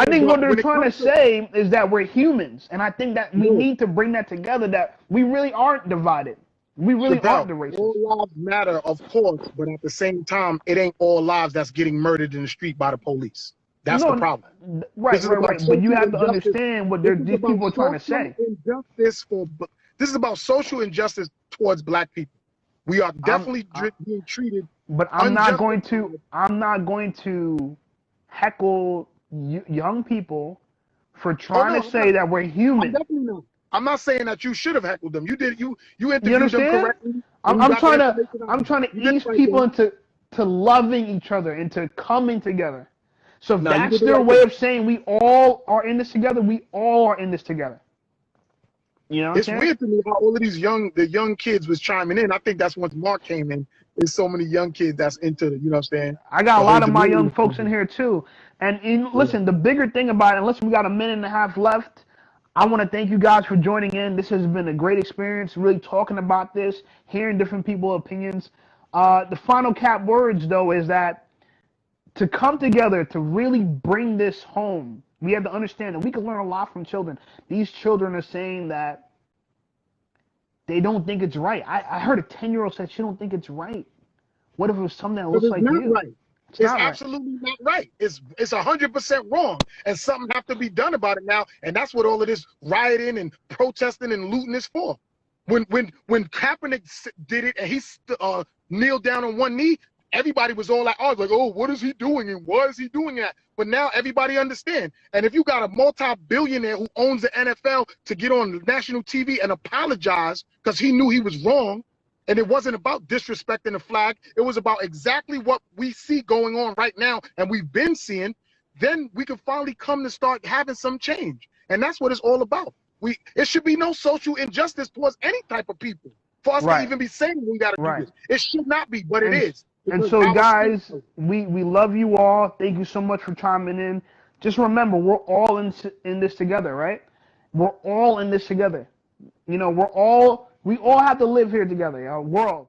S1: think what they're trying to say is that we're humans, and I think that we need to bring that together, that we really aren't divided. We really aren't the racists.
S4: All lives matter, of course, but at the same time, it ain't all lives that's getting murdered in the street by the police. That's the problem.
S1: Right. But you have to understand what these people are trying to say.
S4: This is about social injustice towards black people. We are definitely being treated.
S1: But I'm not going to heckle young people for trying to say that we're human.
S4: Definitely not. I'm not saying that you should have heckled them. You did. You interviewed them correctly.
S1: I'm trying to ease people into loving each other, into coming together. So if that's their way of saying we all are in this together, we all are in this together. You know,
S4: it's weird to me how all of these young kids was chiming in. I think that's once Marc came in. There's so many young kids that's into the, you know what I'm saying?
S1: I got a lot of my young folks in here too. And listen, the bigger thing about it, unless we got a minute and a half left, I want to thank you guys for joining in. This has been a great experience, really talking about this, hearing different people's opinions. The final cap words, though, is that to come together, to really bring this home, we have to understand that we can learn a lot from children. These children are saying that they don't think it's right. I heard a 10-year-old say she don't think it's right. What if it was something that looks like you?
S4: Right. It's absolutely not right. It's 100% wrong, and something have to be done about it now. And that's what all of this rioting and protesting and looting is for. When Kaepernick did it and he kneeled down on one knee, everybody was all like, oh, what is he doing and why is he doing that? But now everybody understand. And if you got a multi-billionaire who owns the NFL to get on national TV and apologize because he knew he was wrong, and it wasn't about disrespecting the flag. It was about exactly what we see going on right now and we've been seeing. Then we can finally come to start having some change. And that's what it's all about. It should be no social injustice towards any type of people. For us to even be saying we got to do this. It should not be, but it is.
S1: And so, guys, we love you all. Thank you so much for chiming in. Just remember, we're all in this together, right? We're all in this together. You know, we all have to live here together, world.